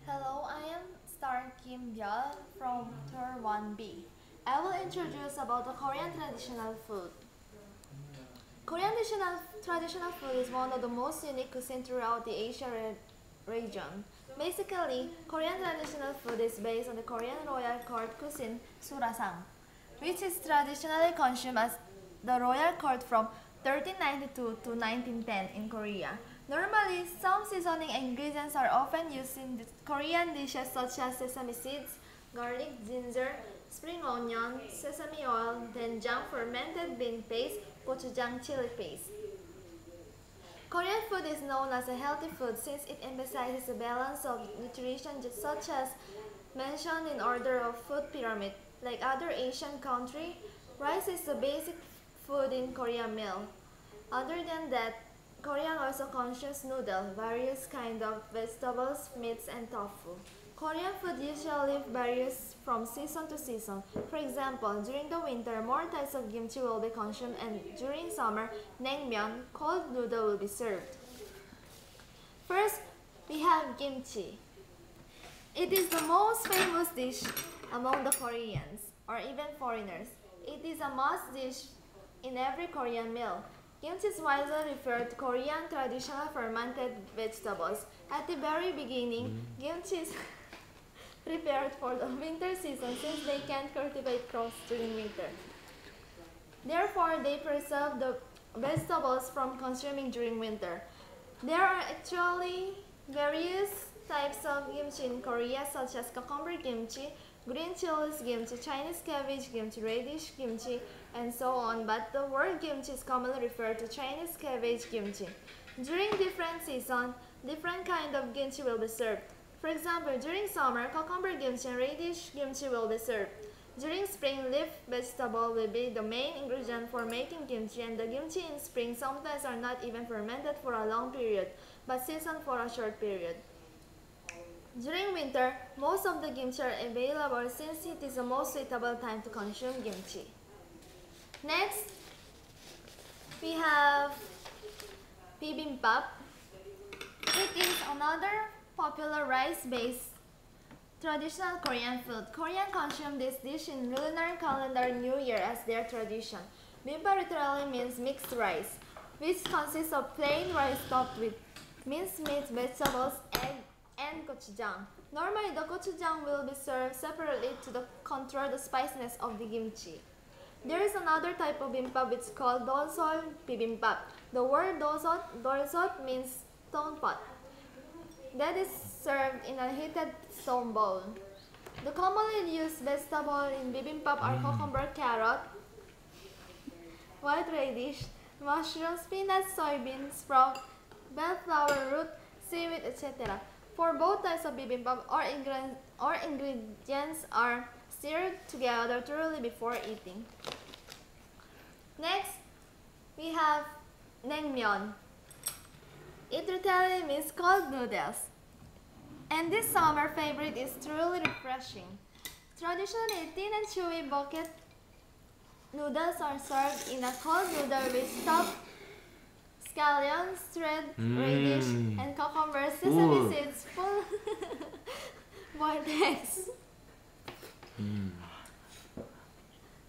Hello, I am Star Kim Byul from Tour 1B. I will introduce about the Korean traditional food. Korean traditional food is one of the most unique cuisine throughout the Asia region. Basically, Korean traditional food is based on the Korean royal court cuisine surasang, which is traditionally consumed as the royal court from 1392 to 1910 in Korea. Normally, some seasoning ingredients are often used in Korean dishes such as sesame seeds, garlic, ginger, spring onion, sesame oil, doenjang, fermented bean paste, gochujang chili paste. Korean food is known as a healthy food since it emphasizes a balance of nutrition such as mentioned in order of food pyramid. Like other Asian countries, rice is the basic food in Korean meal. Other than that, Korean also consumes noodle, various kind of vegetables, meats, and tofu. Korean food usually varies from season to season. For example, during the winter, more types of kimchi will be consumed, and during summer, naengmyeon, cold noodle, will be served. First, we have kimchi. It is the most famous dish among the Koreans, or even foreigners. It is a must dish in every Korean meal. Kimchi is widely referred to Korean traditional fermented vegetables. At the very beginning, kimchi is prepared for the winter season since they can't cultivate crops during winter. Therefore, they preserve the vegetables from consuming during winter. There are actually various types of kimchi in Korea such as cucumber kimchi, green chilies kimchi, Chinese cabbage kimchi, radish kimchi, and so on, but the word kimchi is commonly referred to Chinese cabbage kimchi. During different seasons, different kind of kimchi will be served. For example, during summer, cucumber kimchi and radish kimchi will be served. During spring, leaf vegetable will be the main ingredient for making kimchi, and the kimchi in spring sometimes are not even fermented for a long period, but seasoned for a short period. During winter, most of the kimchi are available since it is the most suitable time to consume kimchi. Next, we have bibimbap. It is another popular rice-based traditional Korean food. Koreans consume this dish in lunar calendar New Year as their tradition. Bibimbap literally means mixed rice, which consists of plain rice topped with minced meat, vegetables, egg, and gochujang. Normally, the gochujang will be served separately to control the spiciness of the kimchi. There is another type of bibimbap which is called dolsol bibimbap. The word dolsot means stone pot. That is served in a heated stone bowl. The commonly used vegetables in bibimbap are cucumber, carrot, white radish, mushrooms, peanuts, soybeans, sprout, bell flower root, seaweed, etc. For both types of bibimbap, all ingredients are stirred together thoroughly before eating. Next, we have naengmyeon. It literally means cold noodles. And this summer favorite is truly refreshing. Traditionally, thin and chewy bucket noodles are served in a cold noodle with stuffed scallions, red radish, and cucumber, sesame seeds, full boiled eggs.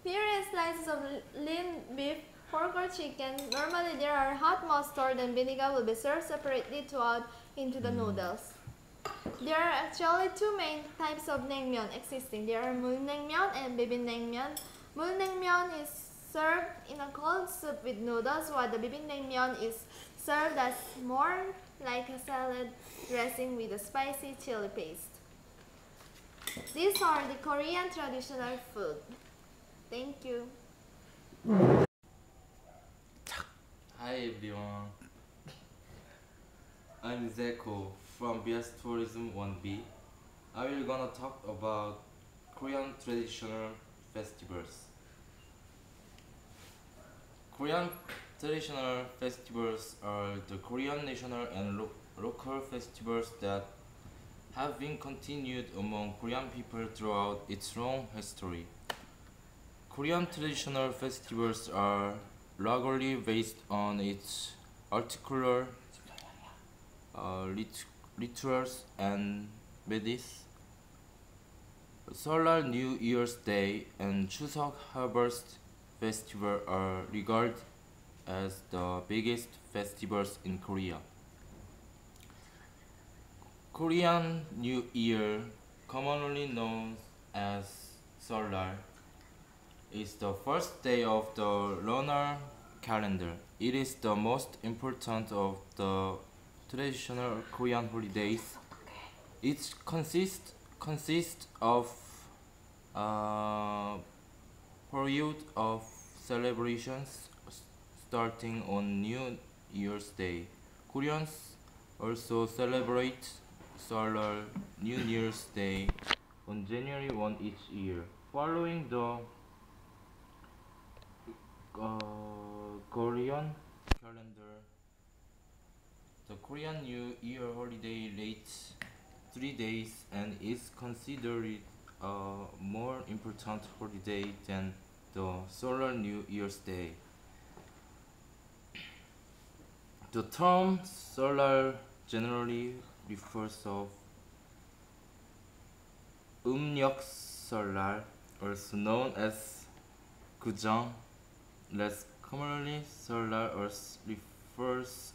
Here slices of lean beef, pork or chicken. Normally there are hot mustard and vinegar will be served separately to add into the noodles. There are actually two main types of naengmyeon existing. There are mulnaengmyeon and bibimbap. Mulnaengmyeon is served in a cold soup with noodles, while the bibimbap is served as more like a salad dressing with a spicy chili paste. These are the Korean traditional food. Thank you. Hi everyone, I'm Zeko from BS Tourism 1B. I will gonna talk about Korean traditional festivals. Korean traditional festivals are the Korean national and local festivals that have been continued among Korean people throughout its long history. Korean traditional festivals are largely based on its particular rituals and Medis, Solar New Year's Day and Chuseok Harvest Festival are regarded as the biggest festivals in Korea. Korean New Year, commonly known as Seollal, is the first day of the lunar calendar. It is the most important of the traditional Korean holidays. It consists of a period of celebrations starting on New Year's Day. Koreans also celebrate Solar New Year's Day on January 1 each year. Following the Korean calendar, the Korean New Year holiday lasts 3 days and is considered a more important holiday than the Solar New Year's Day. The term solar generally refers of 음력설날, also known as 구정. Less commonly, 설날 also refers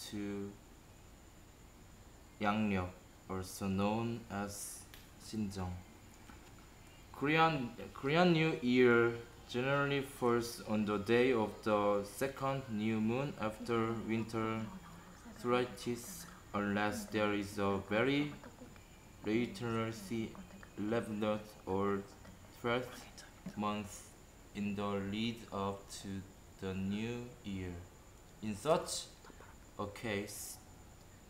to 양력, also known as 신정. Korean New Year generally falls on the day of the second new moon after winter solstice, unless there is a very literally 11th or 12th month in the lead up to the new year. In such a case,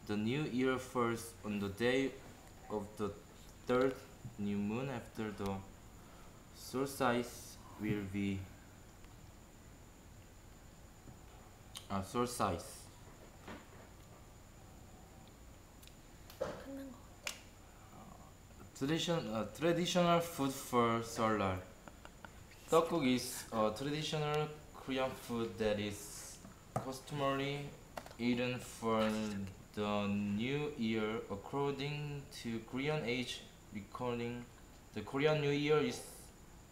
the new year falls on the day of the third new moon after the solstice will be solstice. Traditional food for Seollal. Tteokguk is a traditional Korean food that is customarily eaten for the new year. According to Korean age recording, the Korean New Year is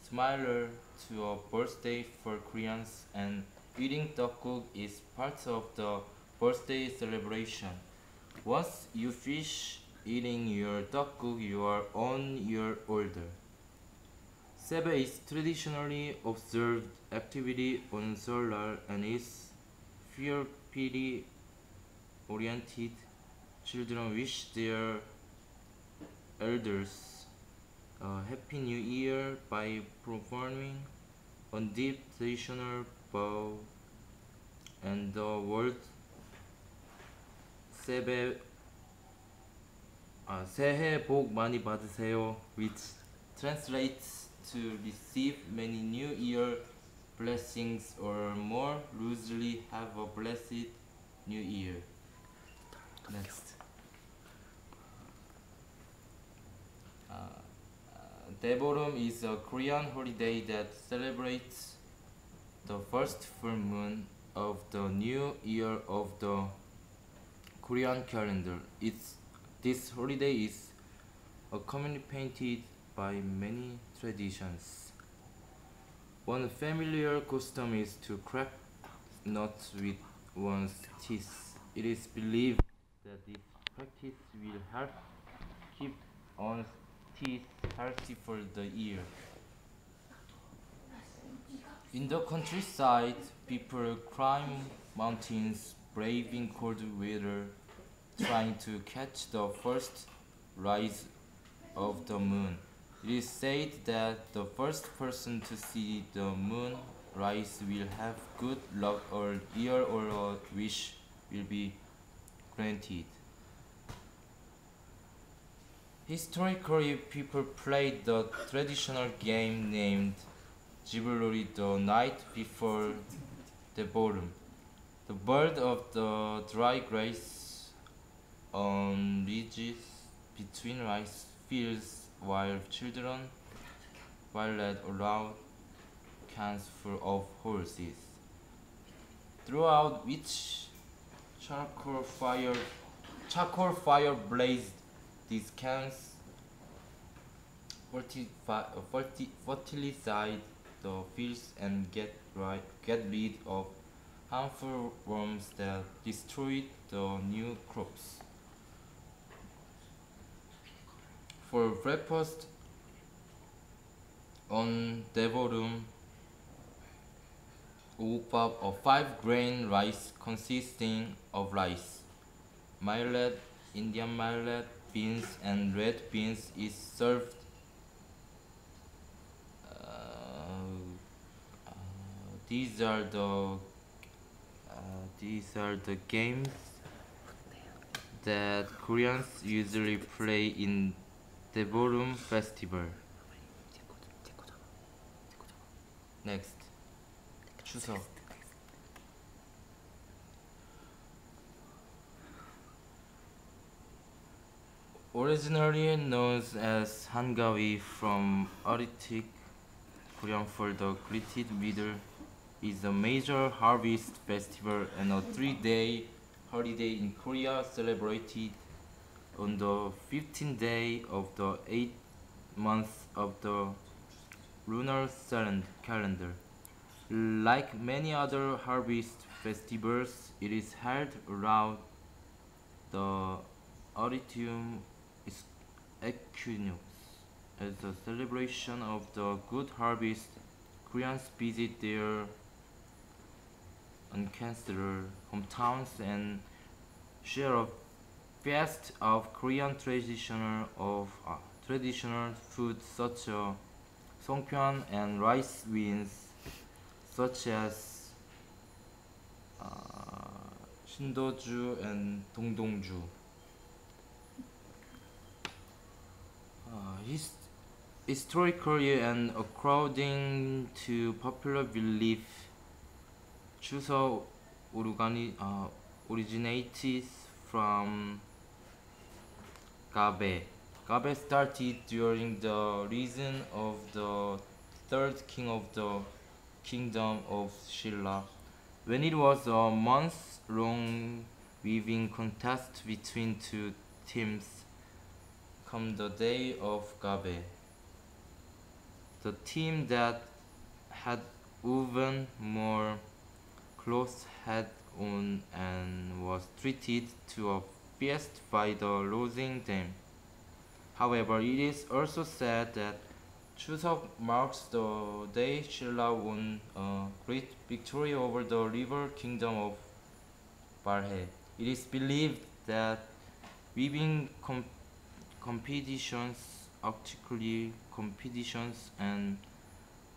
similar to a birthday for Koreans, and eating tteokguk is part of the birthday celebration. Once you finish eating your tteokguk, you are on your order. Sebe is traditionally observed activity on Seollal and is therapeutic oriented. Children wish their elders a happy new year by performing a deep traditional bow and the word 세배 새해 복 많이 받으세요, which translates to receive many new year blessings, or more loosely, have a blessed new year. Next. Daeborum is a Korean holiday that celebrates the first full moon of the new year of the Korean calendar. This holiday is accompanied by many traditions. One familiar custom is to crack nuts with one's teeth. It is believed that this practice will help keep one's teeth healthy for the year. In the countryside, people climb mountains, braving cold weather, trying to catch the first rise of the moon. It is said that the first person to see the moon rise will have good luck, or year, or a wish will be granted. Historically, people played the traditional game named Jibaluri the night before the ballroom. The bird of the dry grass on ridges between rice fields, while children led around cans full of horses, throughout which charcoal fire blazed These camps fertilize the fields and get rid of harmful worms that destroy the new crops. For breakfast on Devorum, ukbap, a five-grain rice consisting of rice, millet, Indian millet, beans, and red beans is served. Uh, these are the games that Koreans usually play in Devorum festival. Next, 추석. Originally known as Hangawi from Arctic Korean for the greeted middle, is a major harvest festival and a 3-day holiday in Korea celebrated on the 15th day of the 8th month of the lunar calendar. Like many other harvest festivals, it is held around the autumn equinox. As a celebration of the good harvest, Koreans visit their ancestral hometowns and share a feast of Korean traditional food such as songpyeon and rice wines such as 신도주 and 동동주. Historically and according to popular belief, Chuseok originated from Gabe. Gabe started during the reign of the third king of the kingdom of Shilla, when it was a month-long weaving contest between two teams. Come the day of Gabe, the team that had woven more clothes had won and was treated to a feast by the losing team. However, it is also said that Chuseok marks the day Shilla won a great victory over the river kingdom of Balhae. It is believed that weaving competitions, archery competitions, and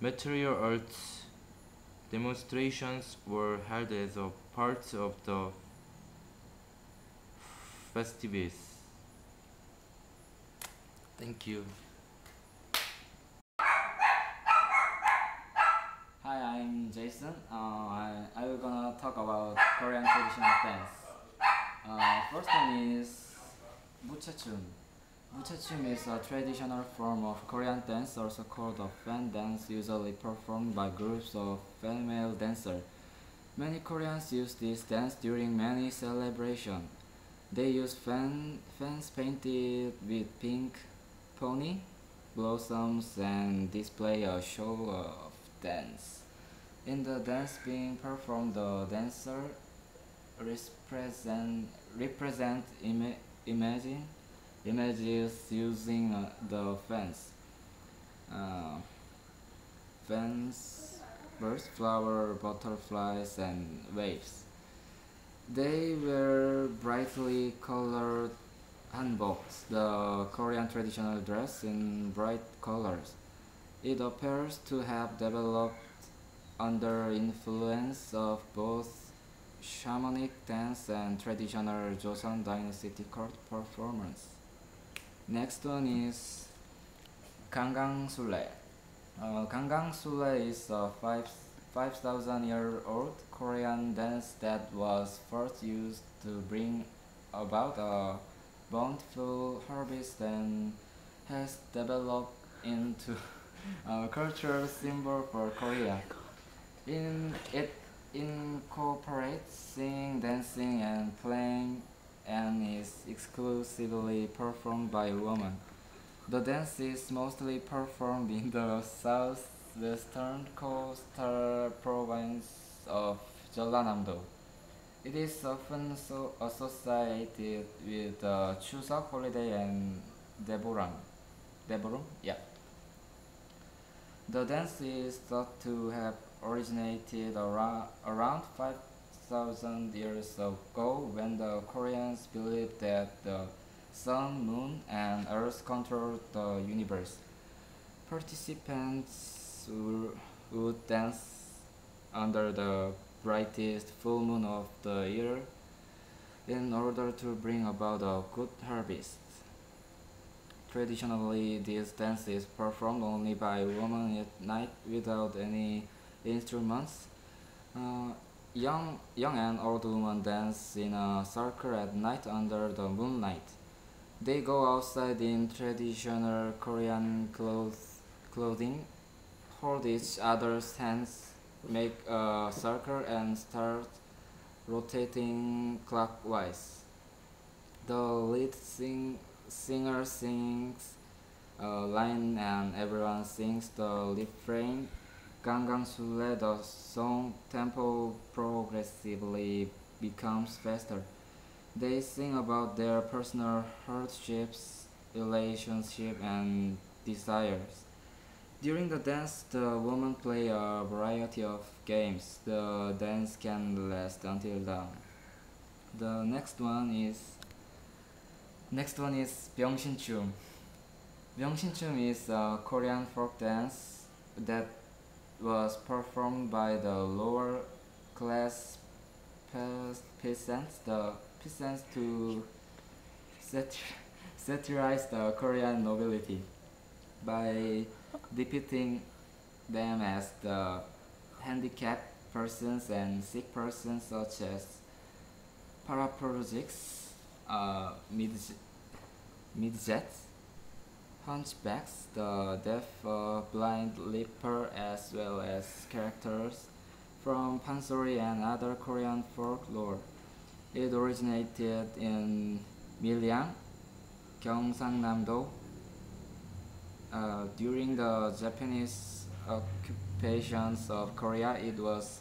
material arts demonstrations were held as a part of the festivities. Thank you. Hi, I'm Jason. I will gonna talk about Korean traditional dance. First one is Muchechum. Muchechum is a traditional form of Korean dance, also called a fan dance, usually performed by groups of female dancers. Many Koreans use this dance during many celebrations. They use fans painted with pink pony blossoms and display a show of dance. In the dance being performed, the dancer represent images using the fans. Fans, birds, flower, butterflies, and waves. They wear brightly colored hanboks, the Korean traditional dress in bright colors. It appears to have developed under influence of both shamanic dance and traditional Joseon Dynasty court performance. Next one is Gangang Sule. Gangang Sule is a 5,000-year-old Korean dance that was first used to bring about a bountiful harvest and has developed into a cultural symbol for Korea. It incorporates singing, dancing, and playing and is exclusively performed by women. The dance is mostly performed in the southwestern coastal province of Jeollanam-do. It is often associated with the Chuseok holiday and Deborah. Deborah? Yeah. The dance is thought to have originated around 5,000 years ago when the Koreans believed that the sun, moon, and earth controlled the universe. Participants would dance under the brightest full moon of the year in order to bring about a good harvest. Traditionally, this dance is performed only by women at night without any instruments. Uh, young and old women dance in a circle at night under the moonlight. They go outside in traditional Korean clothing, hold each other's hands, make a circle, and start rotating clockwise. The singer sings a line and everyone sings the refrain. Gangang Sule, the song tempo progressively becomes faster. They sing about their personal hardships, relationship, and desires. During the dance, the women play a variety of games. The dance can last until dawn. The next one is Byeongsinchum. Byeongsinchum is a Korean folk dance that was performed by the lower class peasants. The peasants to satirize the Korean nobility by depicting them as the handicapped persons and sick persons such as paraplegics, midgets, hunchbacks, the deaf, blind, leper, as well as characters from Pansori and other Korean folklore. It originated in Milyang, Gyeongsangnam-do. During the Japanese occupations of Korea, it was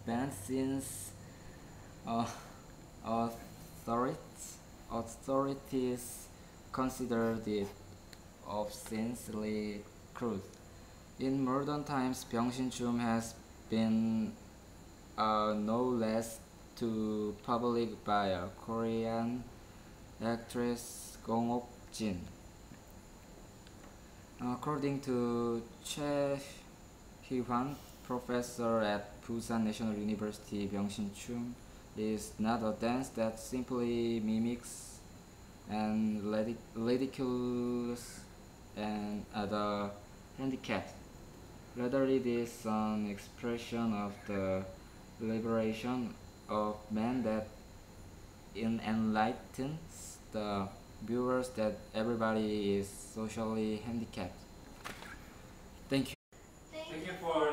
banned since uh, authorities considered it obscenely crude. In modern times, Byeongsinchum has been no less to public by a Korean actress Gong Ok-jin. According to Choi Hee-hwan, professor at Busan National University, Byeongsinchum is not a dance that simply mimics and ridicules and the handicapped. Rather, it is an expression of the liberation of man that enlightens the viewers that everybody is socially handicapped. Thank you. Thank Thank you you for